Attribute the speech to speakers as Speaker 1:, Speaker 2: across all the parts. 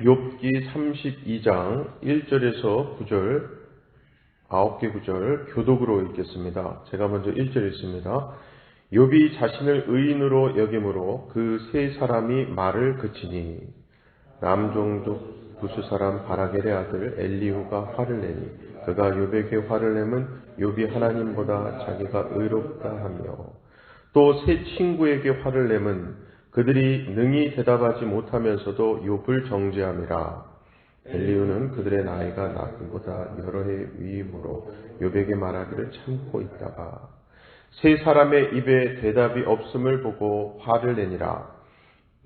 Speaker 1: 욥기 32장 1절에서 9절 9개 구절 교독으로 읽겠습니다. 제가 먼저 1절 읽습니다. 욥이 자신을 의인으로 여김으로 그 세 사람이 말을 그치니 남종족 부스 사람 바라겔의 아들 엘리후가 화를 내니 그가 욥에게 화를 내면 욥이 하나님보다 자기가 의롭다 하며 또 세 친구에게 화를 내면 그들이 능히 대답하지 못하면서도 욥을 정죄함이라. 엘리후는 그들의 나이가 나그보다 여러 해 위이므로 욥에게 말하기를 참고 있다가 세 사람의 입에 대답이 없음을 보고 화를 내니라.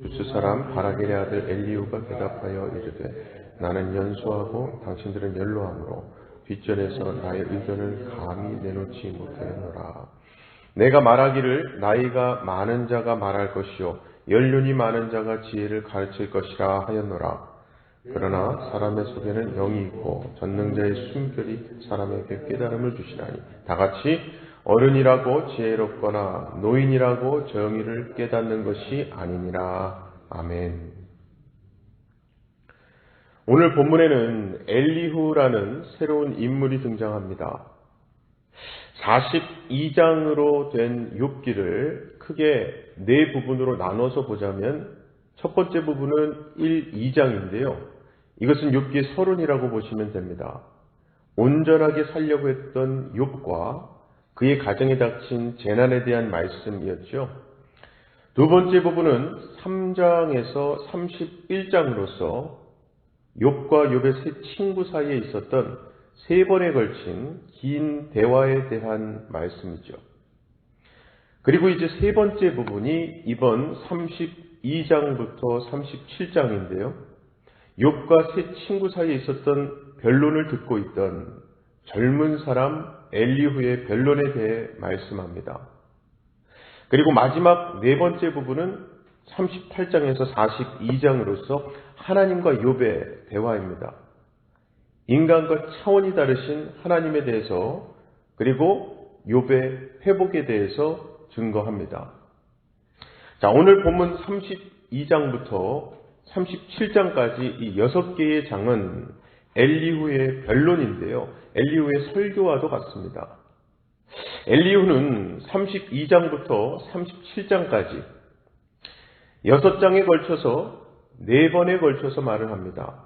Speaker 1: 부스 사람 바라겔의 아들 엘리후가 대답하여 이르되 나는 연소하고 당신들은 연로하므로 뒷전에서 나의 의견을 감히 내놓지 못하였노라. 내가 말하기를 나이가 많은 자가 말할 것이요 연륜이 많은 자가 지혜를 가르칠 것이라 하였노라. 그러나 사람의 속에는 영이 있고 전능자의 숨결이 사람에게 깨달음을 주시나니 다같이 어른이라고 지혜롭거나 노인이라고 정의를 깨닫는 것이 아니니라. 아멘. 오늘 본문에는 엘리후라는 새로운 인물이 등장합니다. 42장으로 된 욥기를 크게 네 부분으로 나눠서 보자면 첫 번째 부분은 1, 2장인데요. 이것은 욥기 서론이라고 보시면 됩니다. 온전하게 살려고 했던 욥과 그의 가정에 닥친 재난에 대한 말씀이었죠. 두 번째 부분은 3장에서 31장으로서 욥과 욥의 세 친구 사이에 있었던 세 번에 걸친 긴 대화에 대한 말씀이죠. 그리고 이제 세 번째 부분이 이번 32장부터 37장인데요. 욥과 세 친구 사이에 있었던 변론을 듣고 있던 젊은 사람 엘리후의 변론에 대해 말씀합니다. 그리고 마지막 네 번째 부분은 38장에서 42장으로서 하나님과 욥의 대화입니다. 인간과 차원이 다르신 하나님에 대해서 그리고 욥의 회복에 대해서 증거합니다. 자, 오늘 본문 32장부터 37장까지 이 6개의 장은 엘리후의 변론인데요. 엘리후의 설교와도 같습니다. 엘리후는 32장부터 37장까지 6장에 걸쳐서 4번에 걸쳐서 말을 합니다.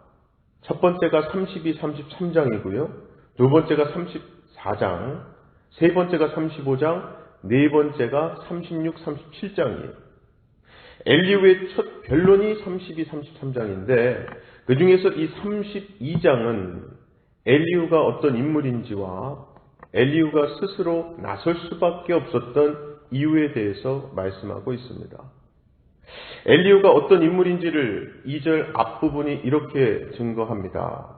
Speaker 1: 첫 번째가 32, 33장이고요. 두 번째가 34장, 세 번째가 35장, 네 번째가 36, 37장이에요. 엘리후의 첫 변론이 32, 33장인데 그 중에서 이 32장은 엘리후가 어떤 인물인지와 엘리후가 스스로 나설 수밖에 없었던 이유에 대해서 말씀하고 있습니다. 엘리후가 어떤 인물인지를 2절 앞부분이 이렇게 증거합니다.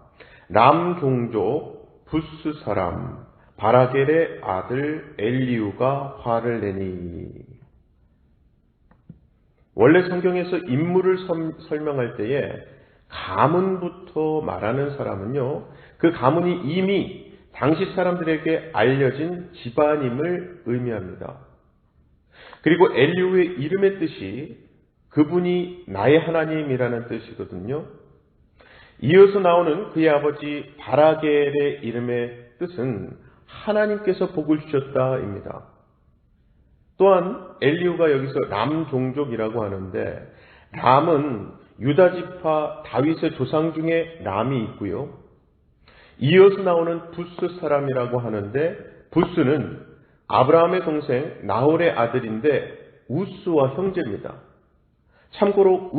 Speaker 1: 남종족 부스 사람 바라겔의 아들 엘리후가 화를 내니. 원래 성경에서 인물을 설명할 때에 가문부터 말하는 사람은요, 그 가문이 이미 당시 사람들에게 알려진 집안임을 의미합니다. 그리고 엘리후의 이름의 뜻이 그분이 나의 하나님이라는 뜻이거든요. 이어서 나오는 그의 아버지 바라겔의 이름의 뜻은 하나님께서 복을 주셨다입니다. 또한 엘리후가 여기서 람종족이라고 하는데 람은 유다지파 다윗의 조상 중에 람이 있고요. 이어서 나오는 부스 사람이라고 하는데 부스는 아브라함의 동생 나홀의 아들인데 우스와 형제입니다. 참고로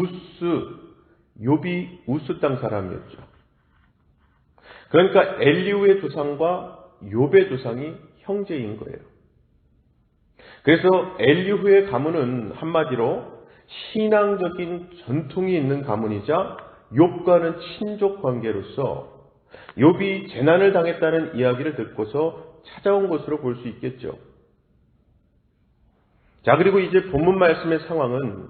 Speaker 1: 욥이 우스 땅 사람이었죠. 그러니까 엘리후의 조상과 욥의 조상이 형제인 거예요. 그래서 엘리후의 가문은 한마디로 신앙적인 전통이 있는 가문이자 욥과는 친족 관계로서 욥이 재난을 당했다는 이야기를 듣고서 찾아온 것으로 볼 수 있겠죠. 자, 그리고 이제 본문 말씀의 상황은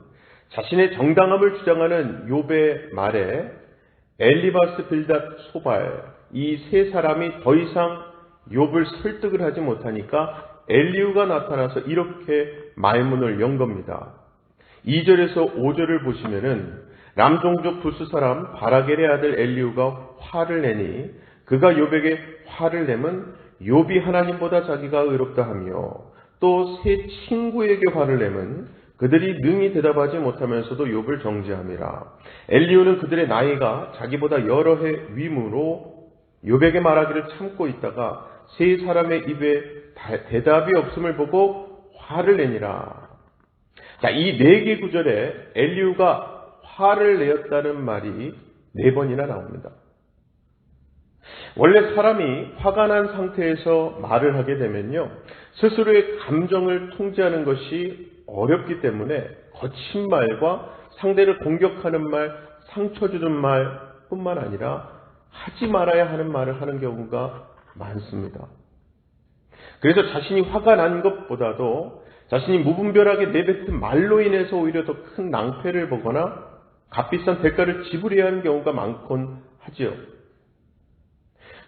Speaker 1: 자신의 정당함을 주장하는 욥의 말에 엘리바스, 빌닷, 소발 이 세 사람이 더 이상 욥을 설득을 하지 못하니까 엘리후가 나타나서 이렇게 말문을 연 겁니다. 2절에서 5절을 보시면은 람종족 부스 사람 바라겔의 아들 엘리후가 화를 내니 그가 욥에게 화를 내면 욥이 하나님보다 자기가 의롭다 하며 또 세 친구에게 화를 내면 그들이 능히 대답하지 못하면서도 욥을 정죄함이라. 엘리후는 그들의 나이가 자기보다 여러 해 위므로 욥에게 말하기를 참고 있다가 세 사람의 입에 대답이 없음을 보고 화를 내니라. 자, 이 네 개 구절에 엘리후가 화를 내었다는 말이 4번이나 나옵니다. 원래 사람이 화가 난 상태에서 말을 하게 되면요, 스스로의 감정을 통제하는 것이 어렵기 때문에 거친 말과 상대를 공격하는 말, 상처 주는 말뿐만 아니라 하지 말아야 하는 말을 하는 경우가 많습니다. 그래서 자신이 화가 난 것보다도 자신이 무분별하게 내뱉은 말로 인해서 오히려 더 큰 낭패를 보거나 값비싼 대가를 지불해야 하는 경우가 많곤 하지요.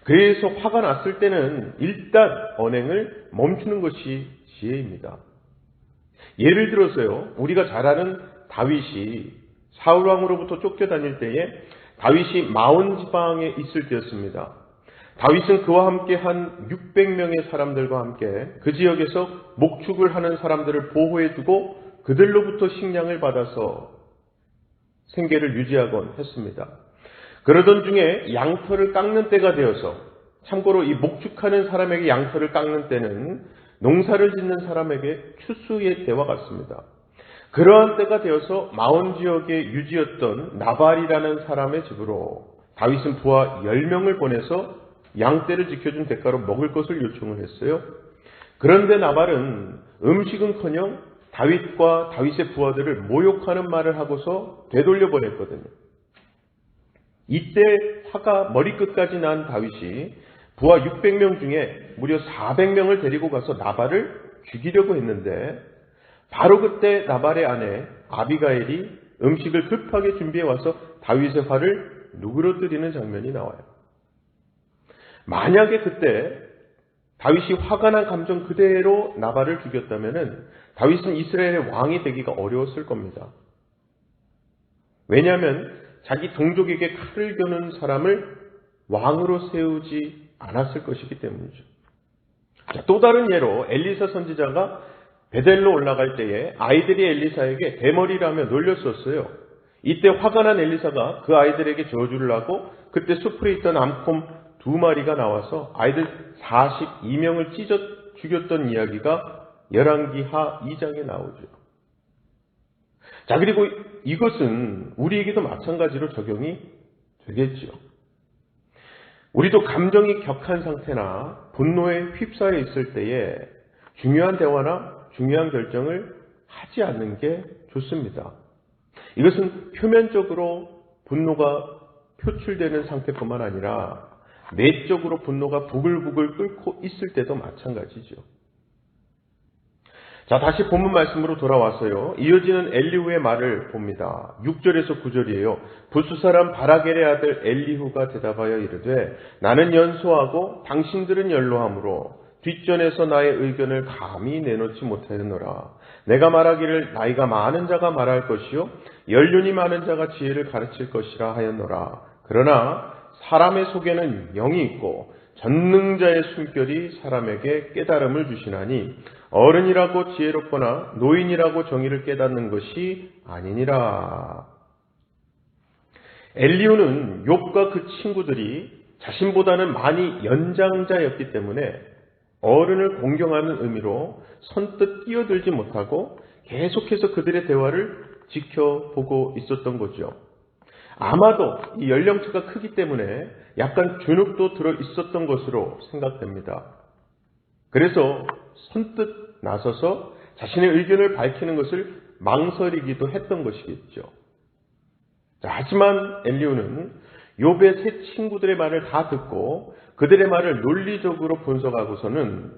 Speaker 1: 그래서 화가 났을 때는 일단 언행을 멈추는 것이 지혜입니다. 예를 들어서요, 우리가 잘 아는 다윗이 사울왕으로부터 쫓겨다닐 때에 다윗이 마온 지방에 있을 때였습니다. 다윗은 그와 함께 한 600명의 사람들과 함께 그 지역에서 목축을 하는 사람들을 보호해두고 그들로부터 식량을 받아서 생계를 유지하곤 했습니다. 그러던 중에 양털을 깎는 때가 되어서, 참고로 이 목축하는 사람에게 양털을 깎는 때는 농사를 짓는 사람에게 추수의 때와 같습니다. 그러한 때가 되어서 마온 지역의 유지였던 나발이라는 사람의 집으로 다윗은 부하 10명을 보내서 양떼를 지켜준 대가로 먹을 것을 요청을 했어요. 그런데 나발은 음식은커녕 다윗과 다윗의 부하들을 모욕하는 말을 하고서 되돌려 보냈거든요. 이때 화가 머리끝까지 난 다윗이 부하 600명 중에 무려 400명을 데리고 가서 나발을 죽이려고 했는데, 바로 그때 나발의 아내 아비가일이 음식을 급하게 준비해 와서 다윗의 화를 누그러뜨리는 장면이 나와요. 만약에 그때 다윗이 화가 난 감정 그대로 나발을 죽였다면 다윗은 이스라엘의 왕이 되기가 어려웠을 겁니다. 왜냐하면 자기 동족에게 칼을 겨눈 사람을 왕으로 세우지 않았을 것이기 때문이죠. 자, 또 다른 예로 엘리사 선지자가 베델로 올라갈 때에 아이들이 엘리사에게 대머리라며 놀렸었어요. 이때 화가 난 엘리사가 그 아이들에게 저주를 하고 그때 숲에 있던 암콤 2마리가 나와서 아이들 42명을 찢어 죽였던 이야기가 열왕기하 2장에 나오죠. 자, 그리고 이것은 우리에게도 마찬가지로 적용이 되겠죠. 우리도 감정이 격한 상태나 분노에 휩싸여 있을 때에 중요한 대화나 중요한 결정을 하지 않는 게 좋습니다. 이것은 표면적으로 분노가 표출되는 상태뿐만 아니라 내적으로 분노가 부글부글 끓고 있을 때도 마찬가지죠. 자, 다시 본문 말씀으로 돌아와서요, 이어지는 엘리후의 말을 봅니다. 6절에서 9절이에요. 부스 사람 바라겔의 아들 엘리후가 대답하여 이르되 나는 연소하고 당신들은 연로하므로 뒷전에서 나의 의견을 감히 내놓지 못하였노라. 내가 말하기를 나이가 많은 자가 말할 것이요 연륜이 많은 자가 지혜를 가르칠 것이라 하였노라. 그러나 사람의 속에는 영이 있고 전능자의 숨결이 사람에게 깨달음을 주시나니 어른이라고 지혜롭거나 노인이라고 정의를 깨닫는 것이 아니니라. 엘리후는 욥과 그 친구들이 자신보다는 많이 연장자였기 때문에 어른을 공경하는 의미로 선뜻 끼어들지 못하고 계속해서 그들의 대화를 지켜보고 있었던 거죠. 아마도 이 연령차가 크기 때문에 약간 주눅도 들어 있었던 것으로 생각됩니다. 그래서 선뜻 나서서 자신의 의견을 밝히는 것을 망설이기도 했던 것이겠죠. 자, 하지만 엘리후는 욥의 세 친구들의 말을 다 듣고 그들의 말을 논리적으로 분석하고서는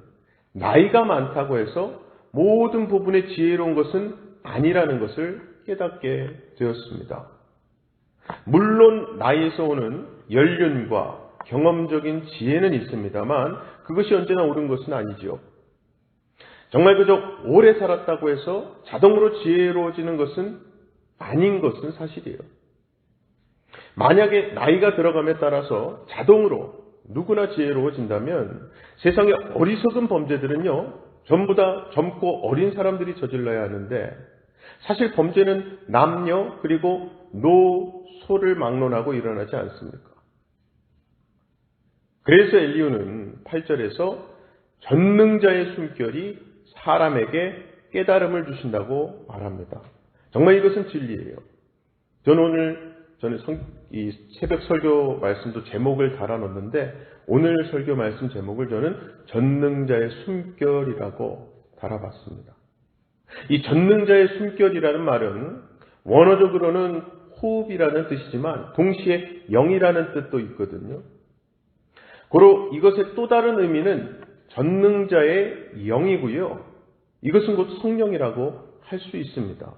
Speaker 1: 나이가 많다고 해서 모든 부분에 지혜로운 것은 아니라는 것을 깨닫게 되었습니다. 물론 나이에서 오는 연륜과 경험적인 지혜는 있습니다만 그것이 언제나 옳은 것은 아니죠. 정말 그저 오래 살았다고 해서 자동으로 지혜로워지는 것은 아닌 것은 사실이에요. 만약에 나이가 들어감에 따라서 자동으로 누구나 지혜로워진다면 세상의 어리석은 범죄들은요, 전부 다 젊고 어린 사람들이 저질러야 하는데, 사실 범죄는 남녀 그리고 노소를 막론하고 일어나지 않습니까? 그래서 엘리후는 8절에서 전능자의 숨결이 사람에게 깨달음을 주신다고 말합니다. 정말 이것은 진리예요. 저는 이 새벽 설교 말씀도 제목을 달아놓는데, 오늘 설교 말씀 제목을 저는 전능자의 숨결이라고 달아봤습니다. 이 전능자의 숨결이라는 말은 원어적으로는 호흡이라는 뜻이지만 동시에 영이라는 뜻도 있거든요. 고로 이것의 또 다른 의미는 전능자의 영이고요. 이것은 곧 성령이라고 할 수 있습니다.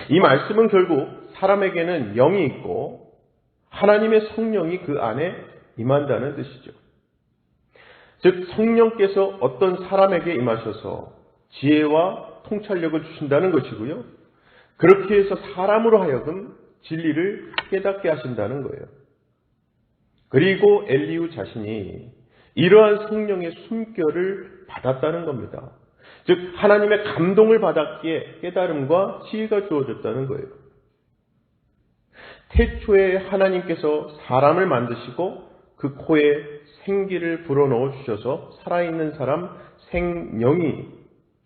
Speaker 1: 이 말씀은 결국 사람에게는 영이 있고 하나님의 성령이 그 안에 임한다는 뜻이죠. 즉 성령께서 어떤 사람에게 임하셔서 지혜와 통찰력을 주신다는 것이고요. 그렇게 해서 사람으로 하여금 진리를 깨닫게 하신다는 거예요. 그리고 엘리후 자신이 이러한 성령의 숨결을 받았다는 겁니다. 즉 하나님의 감동을 받았기에 깨달음과 지혜가 주어졌다는 거예요. 태초에 하나님께서 사람을 만드시고 그 코에 생기를 불어넣어 주셔서 살아있는 사람 생명이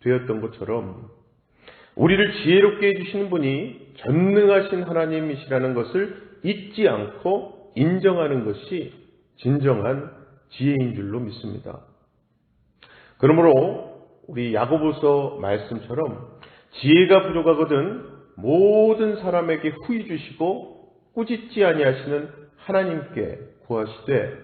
Speaker 1: 되었던 것처럼 우리를 지혜롭게 해주시는 분이 전능하신 하나님이시라는 것을 잊지 않고 인정하는 것이 진정한 지혜인 줄로 믿습니다. 그러므로 우리 야고보서 말씀처럼 지혜가 부족하거든 모든 사람에게 후히 주시고 꾸짖지 아니하시는 하나님께 구하시되,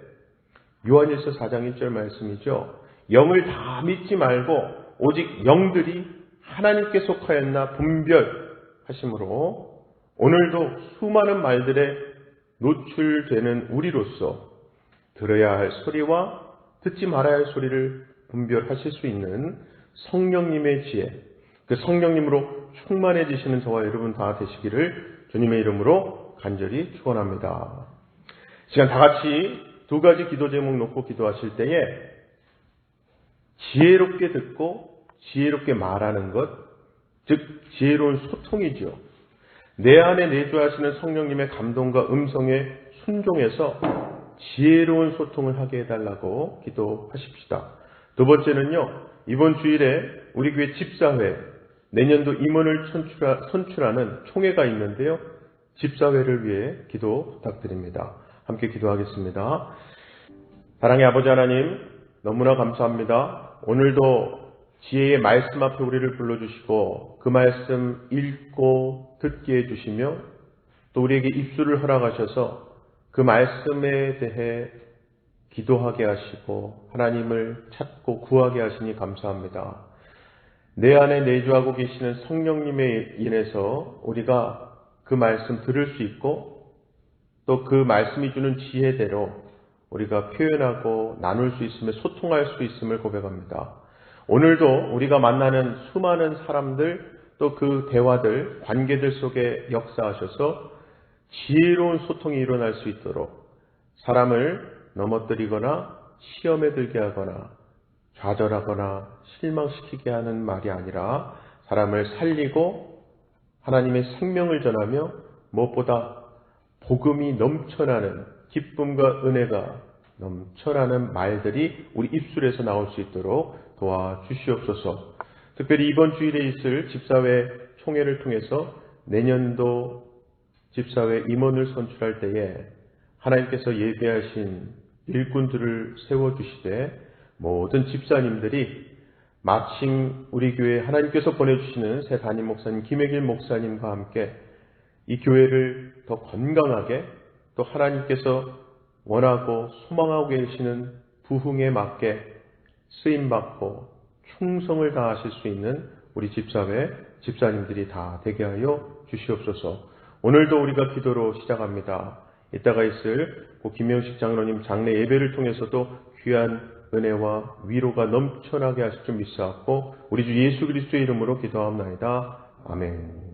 Speaker 1: 요한일서 4장 1절 말씀이죠. 영을 다 믿지 말고 오직 영들이 하나님께 속하였나 분별하심으로 오늘도 수많은 말들에 노출되는 우리로서 들어야 할 소리와 듣지 말아야 할 소리를 분별하실 수 있는 성령님의 지혜, 그 성령님으로 충만해지시는 저와 여러분 다 되시기를 주님의 이름으로 간절히 축원합니다. 시간 다 같이 두 가지 기도 제목 놓고 기도하실 때에 지혜롭게 듣고 지혜롭게 말하는 것, 즉 지혜로운 소통이죠. 내 안에 내주하시는 성령님의 감동과 음성에 순종해서 지혜로운 소통을 하게 해달라고 기도하십시다. 두 번째는요, 이번 주일에 우리 교회 집사회, 내년도 임원을 선출하는 총회가 있는데요, 집사회를 위해 기도 부탁드립니다. 함께 기도하겠습니다. 사랑의 아버지 하나님, 너무나 감사합니다. 오늘도 지혜의 말씀 앞에 우리를 불러주시고 그 말씀 읽고 듣게 해주시며 또 우리에게 입술을 허락하셔서 그 말씀에 대해 기도하게 하시고 하나님을 찾고 구하게 하시니 감사합니다. 내 안에 내주하고 계시는 성령님에 인해서 우리가 그 말씀 들을 수 있고 또 그 말씀이 주는 지혜대로 우리가 표현하고 나눌 수 있으며 소통할 수 있음을 고백합니다. 오늘도 우리가 만나는 수많은 사람들 또 그 대화들, 관계들 속에 역사하셔서 지혜로운 소통이 일어날 수 있도록 사람을 넘어뜨리거나 시험에 들게 하거나 좌절하거나 실망시키게 하는 말이 아니라 사람을 살리고 하나님의 생명을 전하며 무엇보다 복음이 넘쳐나는 기쁨과 은혜가 넘쳐나는 말들이 우리 입술에서 나올 수 있도록 도와주시옵소서. 특별히 이번 주일에 있을 집사회 총회를 통해서 내년도 집사회 임원을 선출할 때에 하나님께서 예배하신 일꾼들을 세워주시되 모든 집사님들이 마침 우리 교회 하나님께서 보내주시는 새 담임 목사님 김혜길 목사님과 함께 이 교회를 더 건강하게 또 하나님께서 원하고 소망하고 계시는 부흥에 맞게 쓰임받고 충성을 다하실 수 있는 우리 집사회 집사님들이 다 되게 하여 주시옵소서. 오늘도 우리가 기도로 시작합니다. 이따가 있을 김명식 장로님 장례 예배를 통해서도 귀한 은혜와 위로가 넘쳐나게 하실 줄 믿사옵고 우리 주 예수 그리스도의 이름으로 기도하옵나이다. 아멘.